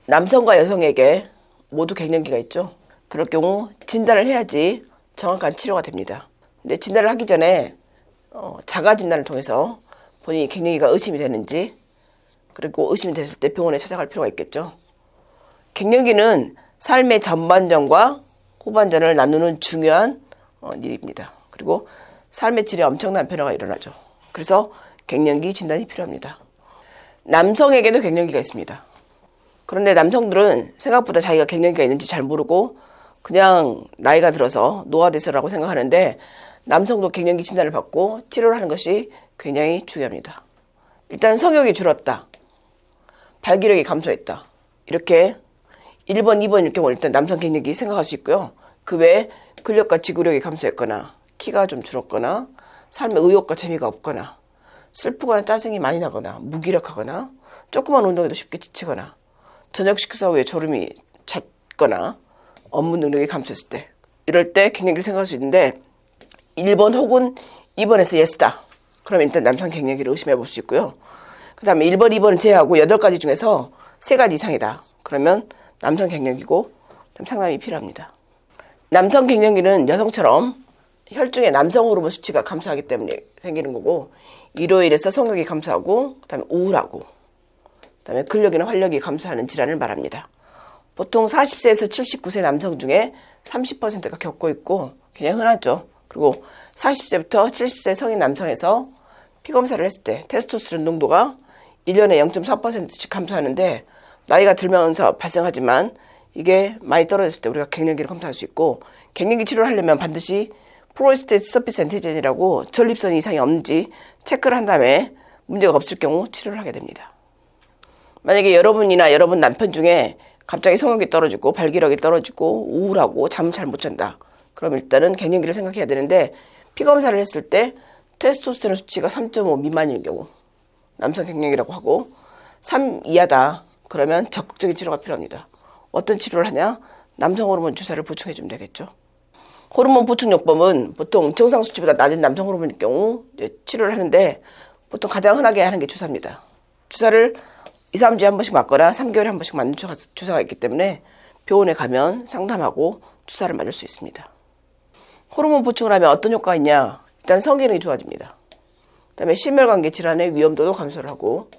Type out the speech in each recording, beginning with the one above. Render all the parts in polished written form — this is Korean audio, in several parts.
남성과 여성에게 모두 갱년기가 있죠. 그럴 경우 진단을 해야지 정확한 치료가 됩니다. 근데 진단을 하기 전에 자가 진단을 통해서 본인이 갱년기가 의심이 되는지, 그리고 의심이 됐을 때 병원에 찾아갈 필요가 있겠죠. 갱년기는 삶의 전반전과 후반전을 나누는 중요한 일입니다. 그리고 삶의 질에 엄청난 변화가 일어나죠. 그래서 갱년기 진단이 필요합니다. 남성에게도 갱년기가 있습니다. 그런데 남성들은 생각보다 자기가 갱년기가 있는지 잘 모르고 그냥 나이가 들어서 노화돼서라고 생각하는데, 남성도 갱년기 진단을 받고 치료를 하는 것이 굉장히 중요합니다. 일단 성욕이 줄었다, 발기력이 감소했다, 이렇게 1번, 2번일 경우 일단 남성 갱년기 생각할 수 있고요. 그 외에 근력과 지구력이 감소했거나, 키가 좀 줄었거나, 삶의 의욕과 재미가 없거나, 슬프거나 짜증이 많이 나거나, 무기력하거나, 조그만 운동에도 쉽게 지치거나, 저녁 식사 후에 졸음이 잦거나, 업무 능력이 감소했을 때, 이럴 때 갱년기를 생각할 수 있는데 1번 혹은 2번에서 예스다. 그러면 일단 남성 갱년기를 의심해 볼 수 있고요. 그 다음에 1번, 2번을 제외하고 8가지 중에서 3가지 이상이다. 그러면 남성 갱년기고 상담이 필요합니다. 남성 갱년기는 여성처럼 혈중의 남성 호르몬 수치가 감소하기 때문에 생기는 거고, 이로 인해서 성욕이 감소하고, 그 다음에 우울하고, 그 다음에 근력이나 활력이 감소하는 질환을 말합니다. 보통 40세에서 79세 남성 중에 30%가 겪고 있고 그냥 흔하죠. 그리고 40세부터 70세 성인 남성에서 피검사를 했을 때 테스토스테론 농도가 1년에 0.4%씩 감소하는데, 나이가 들면서 발생하지만 이게 많이 떨어졌을 때 우리가 갱년기를 검사할 수 있고, 갱년기 치료를 하려면 반드시 프로스테이트 서피스 엔티젠이라고 전립선 이상이 없는지 체크를 한 다음에 문제가 없을 경우 치료를 하게 됩니다. 만약에 여러분이나 여러분 남편 중에 갑자기 성욕이 떨어지고 발기력이 떨어지고 우울하고 잠을 잘 못 잔다, 그럼 일단은 갱년기를 생각해야 되는데, 피검사를 했을 때 테스토스테론 수치가 3.5 미만일 경우 남성 갱년기라고 하고, 3 이하다 그러면 적극적인 치료가 필요합니다. 어떤 치료를 하냐? 남성 호르몬 주사를 보충해 주면 되겠죠. 호르몬 보충요법은 보통 정상 수치보다 낮은 남성 호르몬일 경우 치료를 하는데, 보통 가장 흔하게 하는 게 주사입니다. 주사를 2, 3주에 한 번씩 맞거나 3개월에 한 번씩 맞는 주사가 있기 때문에 병원에 가면 상담하고 주사를 맞을 수 있습니다. 호르몬 보충을 하면 어떤 효과가 있냐? 일단 성기능이 좋아집니다. 그 다음에 심혈관계 질환의 위험도도 감소를 하고,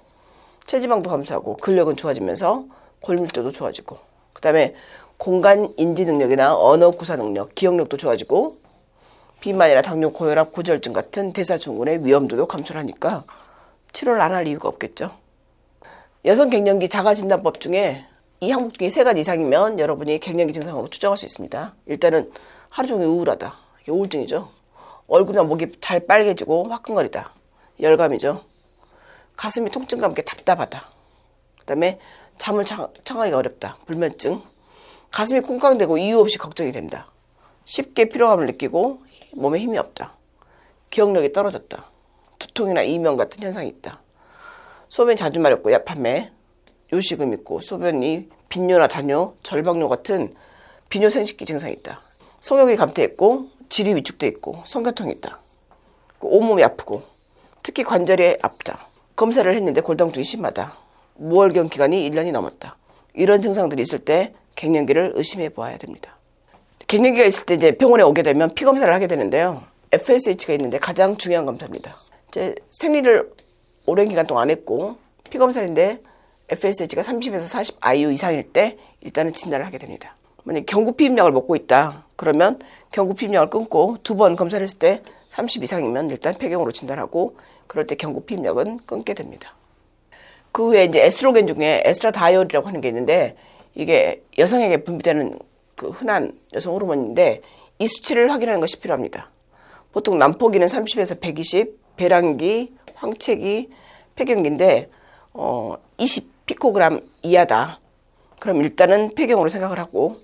체지방도 감소하고, 근력은 좋아지면서 골밀도도 좋아지고, 그 다음에 공간 인지 능력이나 언어 구사 능력, 기억력도 좋아지고, 비만이나 당뇨, 고혈압, 고지혈증 같은 대사증후군의 위험도도 감소를 하니까 치료를 안 할 이유가 없겠죠. 여성 갱년기 자가진단법 중에 이 항목 중에 3가지 이상이면 여러분이 갱년기 증상으로 추정할 수 있습니다. 일단은 하루 종일 우울하다, 이게 우울증이죠. 얼굴이나 목이 잘 빨개지고 화끈거리다, 열감이죠. 가슴이 통증과 함께 답답하다, 그 다음에 잠을 청하기가 어렵다, 불면증. 가슴이 쿵쾅대고 이유 없이 걱정이 된다, 쉽게 피로감을 느끼고 몸에 힘이 없다, 기억력이 떨어졌다, 두통이나 이명 같은 현상이 있다, 소변이 자주 마렵고 야판매, 요식음 있고 소변이 빈뇨나 다뇨, 절박뇨 같은 비뇨 생식기 증상이 있다, 성욕이 감퇴했고 질이 위축돼 있고 성교통이 있다, 온몸이 아프고 특히 관절이 아프다, 검사를 했는데 골다공증이 심하다, 무월경 기간이 1년이 넘었다, 이런 증상들이 있을 때 갱년기를 의심해 보아야 됩니다. 갱년기가 있을 때 이제 병원에 오게 되면 피검사를 하게 되는데요. FSH가 있는데 가장 중요한 검사입니다. 이제 생리를 오랜 기간 동안 안 했고 피검사인데 FSH가 30에서 40 IU 이상일 때 일단은 진단을 하게 됩니다. 만약 경구피임약을 먹고 있다 그러면 경구피임약을 끊고 2번 검사를 했을 때 30 이상이면 일단 폐경으로 진단하고, 그럴 때 경구피임약은 끊게 됩니다. 그 후에 이제 에스트로겐 중에 에스트라다이올이라고 하는 게 있는데, 이게 여성에게 분비되는 그 흔한 여성 호르몬인데 이 수치를 확인하는 것이 필요합니다. 보통 남포기는 30에서 120, 배란기, 황체기, 폐경기인데 20 피코그램 이하다. 그럼 일단은 폐경으로 생각을 하고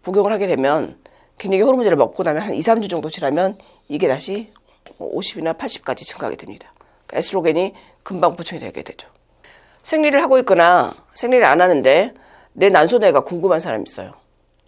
복용을 하게 되면, 갱년기 호르몬제를 먹고 나면 한 2, 3주 정도 지나면 이게 다시 50이나 80까지 증가하게 됩니다. 그러니까 에스트로겐이 금방 보충이 되게 되죠. 생리를 하고 있거나 생리를 안 하는데 내 난소내가 궁금한 사람이 있어요.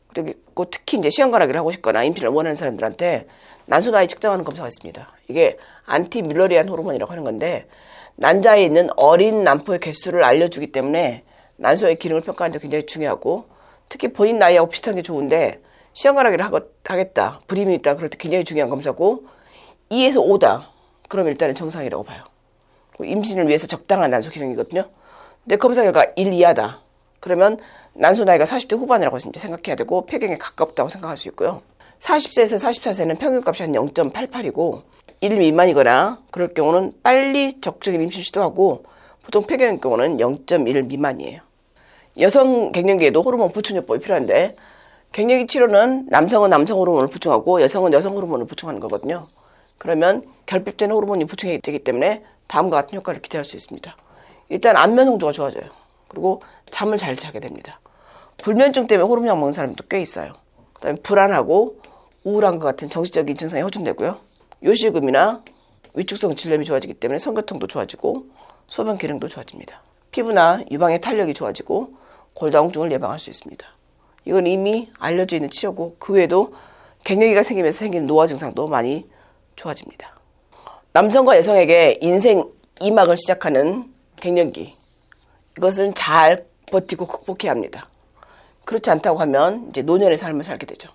그리고 특히 이제 시험관하기를 하고 싶거나 임신을 원하는 사람들한테 난소나이 측정하는 검사가 있습니다. 이게 안티뮬러리안 호르몬이라고 하는 건데, 난자에 있는 어린 난포의 개수를 알려주기 때문에 난소의 기능을 평가하는 데 굉장히 중요하고, 특히 본인 나이하고 비슷한 게 좋은데 시험관하기를 하겠다, 불임이 있다 그럴 때 굉장히 중요한 검사고, 2에서 5다 그럼 일단은 정상이라고 봐요. 임신을 위해서 적당한 난소 기능이거든요. 근데 검사 결과 1 이하다 그러면 난소 나이가 40대 후반이라고 이제 생각해야 되고 폐경에 가깝다고 생각할 수 있고요. 40세에서 44세는 평균값이 한 0.88이고 1 미만이거나 그럴 경우는 빨리 적극적인 임신 시도하고, 보통 폐경의 경우는 0.1 미만이에요. 여성 갱년기에도 호르몬 보충요법이 필요한데, 갱년기 치료는 남성은 남성 호르몬을 보충하고 여성은 여성 호르몬을 보충하는 거거든요. 그러면 결핍된 호르몬이 보충이 되기 때문에 다음과 같은 효과를 기대할 수 있습니다. 일단 안면 홍조가 좋아져요. 그리고 잠을 잘 자게 됩니다. 불면증 때문에 호르몬약 먹는 사람도 꽤 있어요. 그다음에 불안하고 우울한 것 같은 정신적인 증상이 호전되고요. 요실금이나 위축성 질염이 좋아지기 때문에 성교통도 좋아지고 소변 기능도 좋아집니다. 피부나 유방의 탄력이 좋아지고 골다공증을 예방할 수 있습니다. 이건 이미 알려져 있는 치료고, 그 외에도 갱년기가 생기면서 생기는 노화 증상도 많이 좋아집니다. 남성과 여성에게 인생 2막을 시작하는 갱년기, 이것은 잘 버티고 극복해야 합니다. 그렇지 않다고 하면 이제 노년의 삶을 살게 되죠.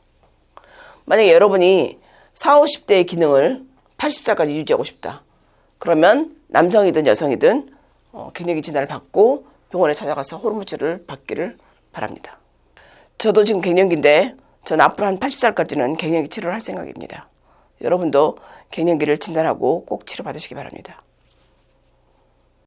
만약에 여러분이 40, 50대의 기능을 80살까지 유지하고 싶다, 그러면 남성이든 여성이든 갱년기 진단을 받고 병원에 찾아가서 호르몬 치료를 받기를 바랍니다. 저도 지금 갱년기인데 저는 앞으로 한 80살까지는 갱년기 치료를 할 생각입니다. 여러분도 갱년기를 진단하고 꼭 치료받으시기 바랍니다.